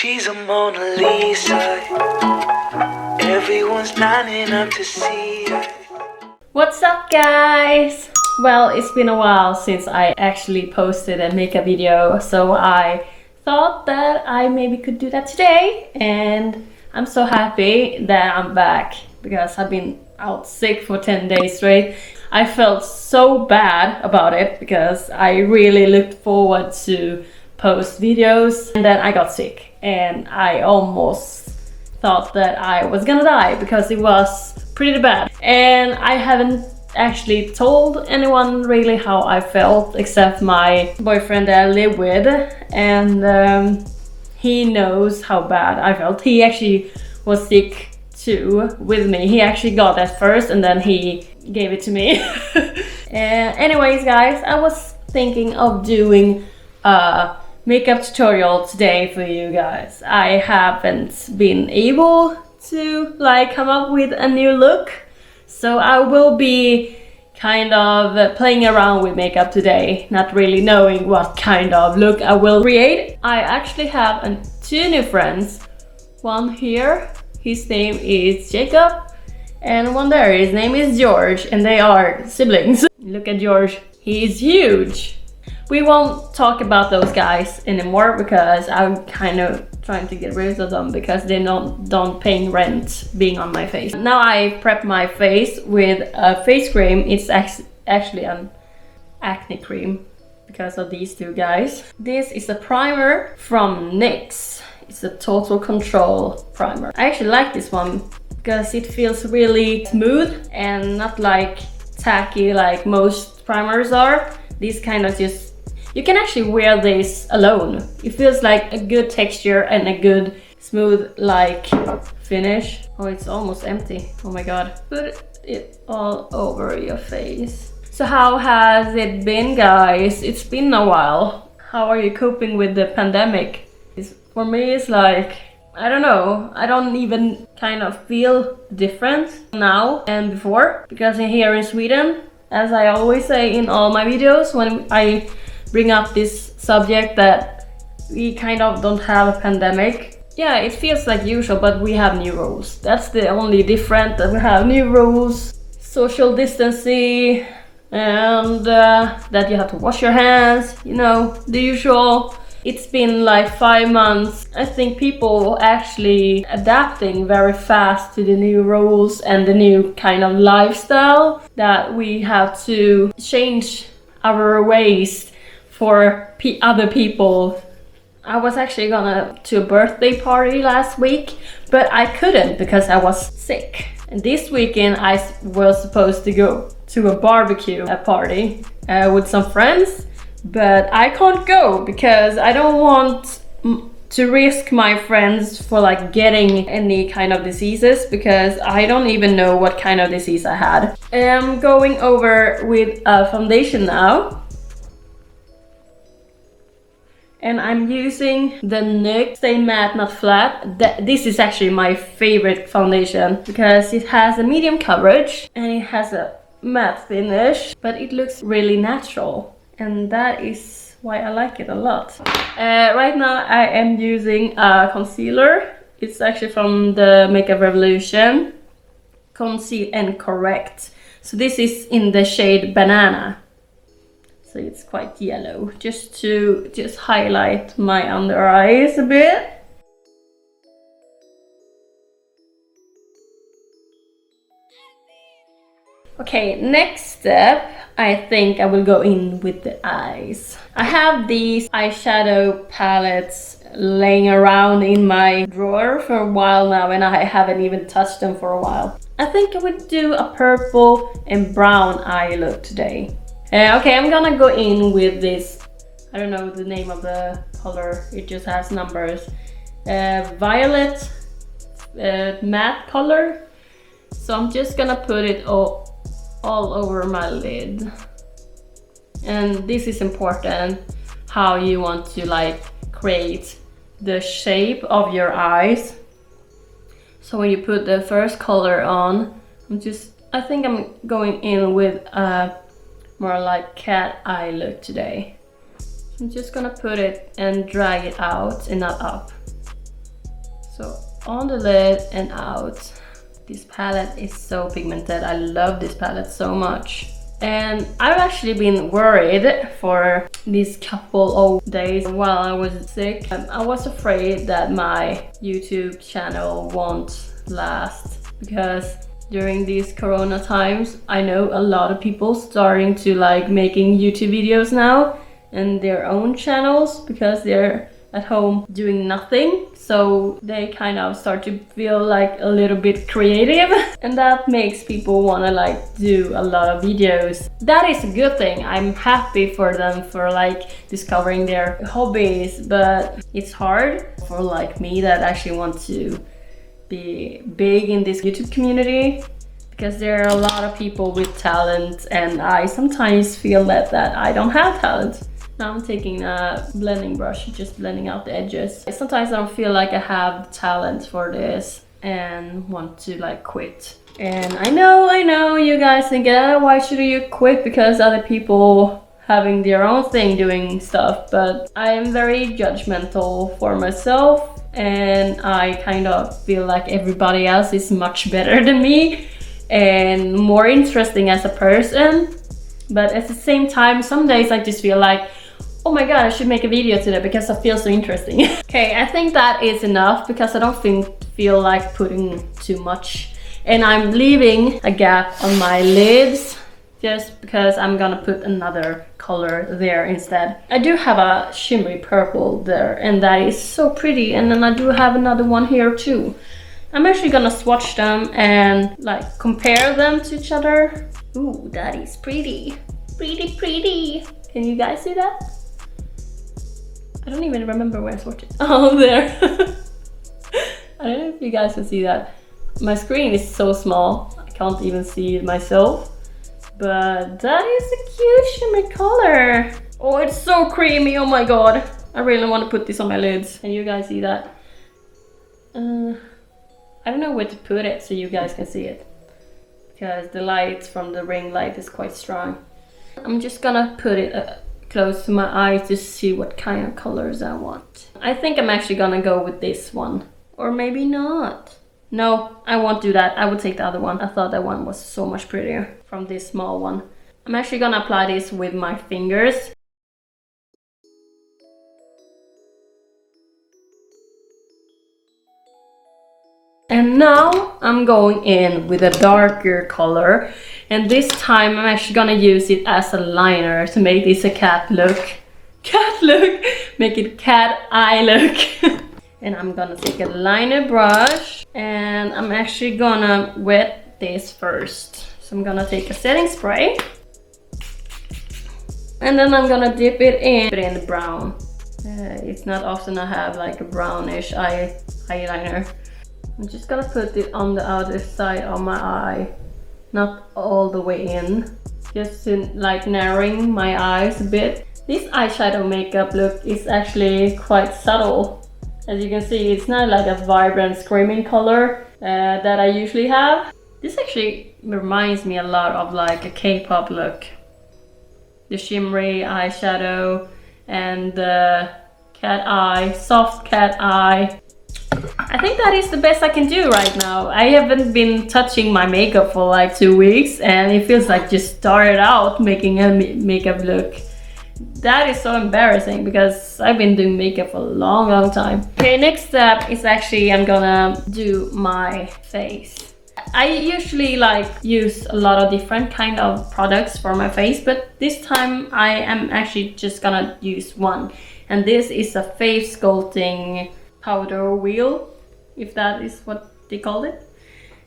She's a Mona Lisa. Everyone's lining up to see her. What's up, guys? Well, it's been a while since I actually posted a makeup video, so I thought that I maybe could do that today, and I'm so happy that I'm back because I've been out sick for 10 days straight. I felt so bad about it because I really looked forward to post videos, and then I got sick and I almost thought that I was gonna die because it was pretty bad, and I haven't actually told anyone really how I felt except my boyfriend that I live with, and he knows how bad I felt. He actually was sick too with me. He actually got that first and then he gave it to me. Anyways, guys, I was thinking of doing a makeup tutorial today for you guys. I haven't been able to come up with a new look, so I will be kind of playing around with makeup today, not really knowing what kind of look I will create. I actually have two new friends. One here, his name is Jacob, and one there, his name is George, and they are siblings. Look at George, he is huge. We won't talk about those guys anymore because I'm kind of trying to get rid of them because they don't paying rent being on my face. Now I prep my face with a face cream. It's actually an acne cream because of these two guys. This is a primer from NYX. It's a Total Control primer. I actually like this one because it feels really smooth and not like tacky like most primers are. These kind of just, you can actually wear this alone. It feels like a good texture and a good smooth finish. Oh, it's almost empty. Oh my god. Put it all over your face. So how has it been, guys? It's been a while. How are you coping with the pandemic? For me, it's I don't know. I don't even kind of feel different now and before because here in Sweden, as I always say in all my videos when I bring up this subject, that we kind of don't have a pandemic. Yeah, it feels like usual, but we have new rules. That's the only difference, that we have new rules, social distancing, and that you have to wash your hands, you know, the usual. It's been 5 months. I think people actually adapting very fast to the new rules and the new kind of lifestyle that we have to change our ways for other people. I was actually to a birthday party last week, but I couldn't because I was sick. And this weekend I was supposed to go to a barbecue party with some friends, but I can't go because I don't want to risk my friends for getting any kind of diseases because I don't even know what kind of disease I had. I'm going over with a foundation now. And I'm using the NYX Stay Matte Not Flat. This is actually my favorite foundation because it has a medium coverage and it has a matte finish, but it looks really natural, and that is why I like it a lot. Right now I am using a concealer. It's actually from the Makeup Revolution, Conceal and Correct. So this is in the shade Banana. So it's quite yellow, just to highlight my under eyes a bit. Okay, next step, I think I will go in with the eyes. I have these eyeshadow palettes laying around in my drawer for a while now, and I haven't even touched them for a while. I think I would do a purple and brown eye look today. Okay, I'm gonna go in with this, I don't know the name of the color, it just has numbers. Violet matte color. So I'm just gonna put it all over my lid. And this is important, how you want to create the shape of your eyes. So when you put the first color on, I think I'm going in with a more cat eye look today. I'm just gonna put it and drag it out and not up. So on the lid and out. This palette is so pigmented. I love this palette so much. And I've actually been worried for these couple of days while I was sick. I was afraid that my YouTube channel won't last, because during these corona times I know a lot of people starting to like making YouTube videos now and their own channels because they're at home doing nothing, so they kind of start to feel like a little bit creative and that makes people want to like do a lot of videos. That is a good thing. I'm happy for them for like discovering their hobbies, but it's hard for like me that actually want to be big in this YouTube community, because there are a lot of people with talent and I sometimes feel that I don't have talent. Now I'm taking a blending brush, just blending out the edges. Sometimes I don't feel like I have talent for this and want to like quit. And I know you guys think, why should you quit because other people having their own thing doing stuff, but I am very judgmental for myself and I kind of feel like everybody else is much better than me and more interesting as a person. But at the same time, some days I just feel like, oh my god, I should make a video today because I feel so interesting. Okay, I think that is enough because I don't feel like putting too much. And I'm leaving a gap on my lids just because I'm gonna put another color there instead. I do have a shimmery purple there and that is so pretty, and then I do have another one here too. I'm actually gonna swatch them and like compare them to each other. Ooh, that is pretty. Pretty. Can you guys see that? I don't even remember where I swatched it. Oh, there. I don't know if you guys can see that. My screen is so small, I can't even see it myself. But that is a cute shimmery color. Oh, it's so creamy, oh my god. I really want to put this on my lids. Can you guys see that? I don't know where to put it so you guys can see it, because the light from the ring light is quite strong. I'm just gonna put it close to my eyes to see what kind of colors I want. I think I'm actually gonna go with this one. Or maybe not. No, I won't do that. I would take the other one. I thought that one was so much prettier from this small one. I'm actually gonna apply this with my fingers. And now I'm going in with a darker color, and this time I'm actually gonna use it as a liner to make this a cat look. Make it cat eye look. And I'm gonna take a liner brush and I'm actually gonna wet this first. So I'm gonna take a setting spray and then I'm gonna dip it in brown. It's not often I have like a brownish eyeliner. I'm just gonna put it on the other side of my eye, not all the way in, just to like narrowing my eyes a bit. This eyeshadow makeup look is actually quite subtle. As you can see, it's not like a vibrant screaming color that I usually have. This actually reminds me a lot of like a K-pop look. The shimmery eyeshadow and the cat eye, soft cat eye. I think that is the best I can do right now. I haven't been touching my makeup for like 2 weeks and it feels like just started out making a makeup look. That is so embarrassing because I've been doing makeup for a long time. Okay, next step is actually I'm gonna do my face. I usually like use a lot of different kind of products for my face, but this time I am actually just gonna use one. And this is a face sculpting powder wheel, if that is what they call it.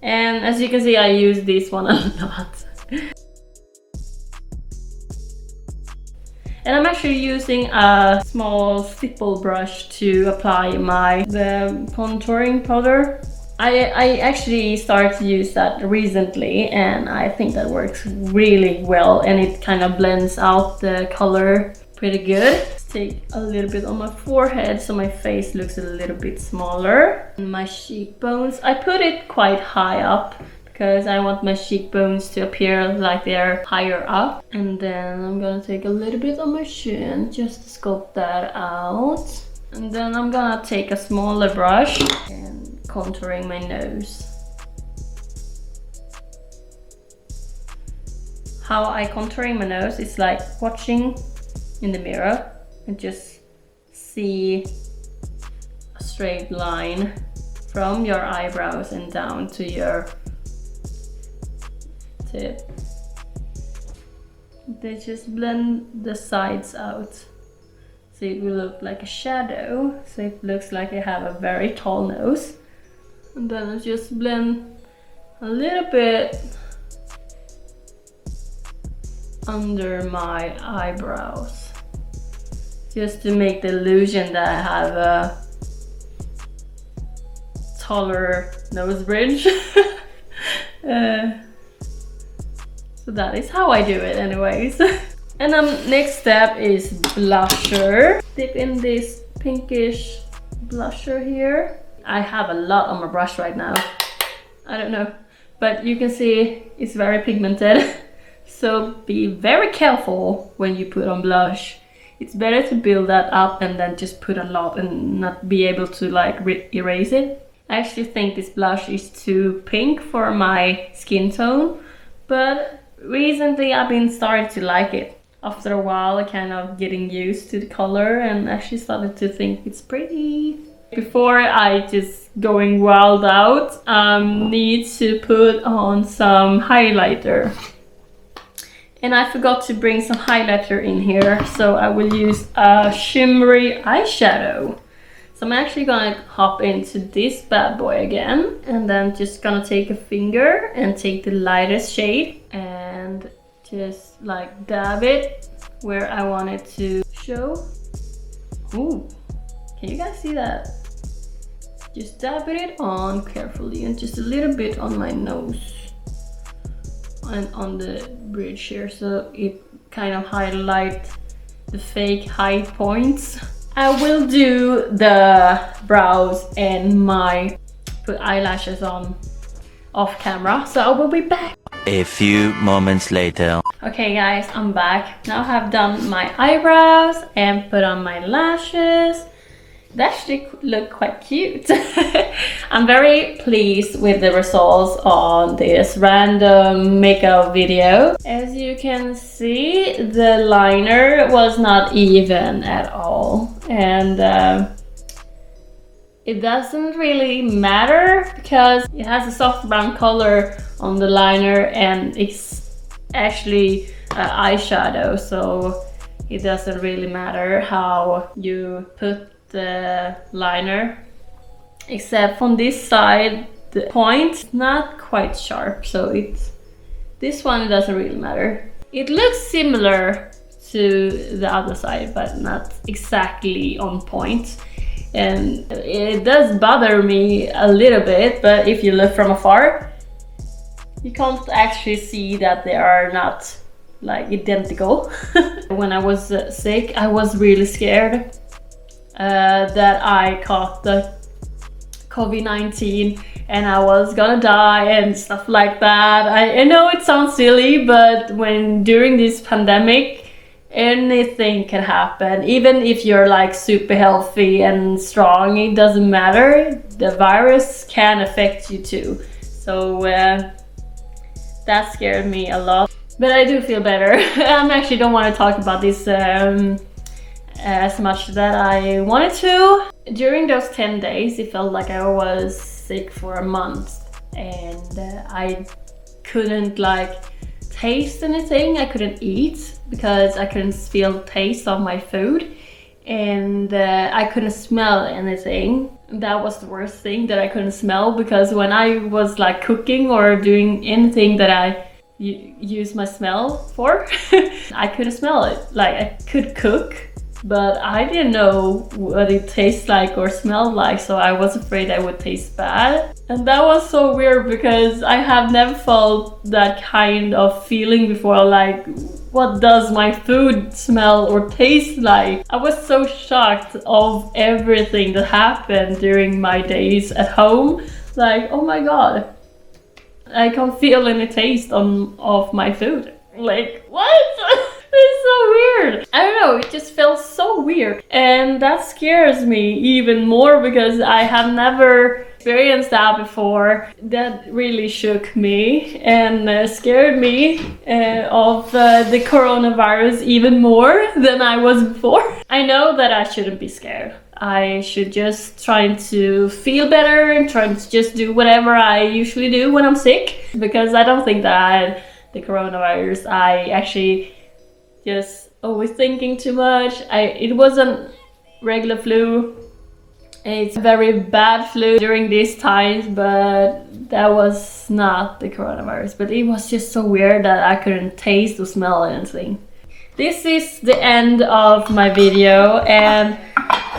And as you can see, I use this one a lot. And I'm actually using a small stipple brush to apply the contouring powder. I actually started to use that recently and I think that works really well and it kind of blends out the color pretty good. Let's take a little bit on my forehead so my face looks a little bit smaller. And my cheekbones, I put it quite high up because I want my cheekbones to appear like they're higher up. And then I'm gonna take a little bit on my chin just to sculpt that out. And then I'm gonna take a smaller brush and contouring my nose. How I contouring my nose is like watching in the mirror and just see a straight line from your eyebrows and down to your tip. They just blend the sides out, so it will look like a shadow, so it looks like I have a very tall nose. And then I just blend a little bit under my eyebrows, just to make the illusion that I have a taller nose bridge. So that is how I do it anyways. And next step is blusher. Dip in this pinkish blusher here. I have a lot on my brush right now. I don't know, but you can see it's very pigmented. So be very careful when you put on blush. It's better to build that up and then just put a lot and not be able to like erase it. I actually think this blush is too pink for my skin tone, but recently I've been starting to like it. After a while, I kind of getting used to the color and actually started to think it's pretty. Before I just going wild out, need to put on some highlighter. And I forgot to bring some highlighter in here, so I will use a shimmery eyeshadow. So I'm actually gonna hop into this bad boy again, and then just gonna take a finger and take the lightest shade and just like dab it where I want it to show. Ooh, can you guys see that? Just dab it on carefully and just a little bit on my nose and on the bridge here, so it kind of highlight the fake high points. I will do the brows and my put eyelashes on off camera, so I will be back. A few moments later. Okay guys, I'm back. Now I have done my eyebrows and put on my lashes. They actually look quite cute. I'm very pleased with the results on this random makeup video. As you can see, the liner was not even at all. And it doesn't really matter because it has a soft brown color on the liner and it's actually eyeshadow, so it doesn't really matter how you put the liner, except from this side the point not quite sharp, so it's this one, it doesn't really matter. It looks similar to the other side but not exactly on point, and it does bother me a little bit, but if you look from afar you can't actually see that they are not like identical. When I was sick, I was really scared that I caught the COVID-19 and I was gonna die and stuff like that. I know it sounds silly, but when during this pandemic, anything can happen. Even if you're like super healthy and strong, it doesn't matter. The virus can affect you too. So that scared me a lot. But I do feel better. I actually don't want to talk about this as much that I wanted to. During those 10 days, it felt like I was sick for a month and I couldn't like taste anything. I couldn't eat because I couldn't feel taste of my food, and I couldn't smell anything. That was the worst thing, that I couldn't smell, because when I was like cooking or doing anything that I use my smell for, I couldn't smell it. Like I could cook, but I didn't know what it tastes like or smelled like, so I was afraid I would taste bad. And that was so weird because I have never felt that kind of feeling before, like what does my food smell or taste like? I was so shocked of everything that happened during my days at home. Like, oh my god, I can't feel any taste of my food. Like, what? It's so weird. I don't know, it just felt so weird. And that scares me even more because I have never experienced that before. That really shook me and scared me of the coronavirus even more than I was before. I know that I shouldn't be scared. I should just try to feel better and try to just do whatever I usually do when I'm sick, because I don't think that I had the coronavirus. I actually just always thinking too much. It wasn't regular flu. It's a very bad flu during these times, but that was not the coronavirus. But it was just so weird that I couldn't taste or smell anything. This is the end of my video, and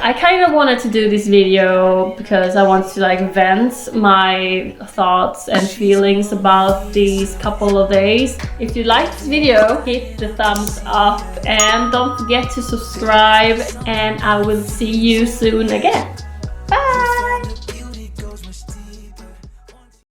I kind of wanted to do this video because I want to like vent my thoughts and feelings about these couple of days. If you like this video, hit the thumbs up and don't forget to subscribe, and I will see you soon again.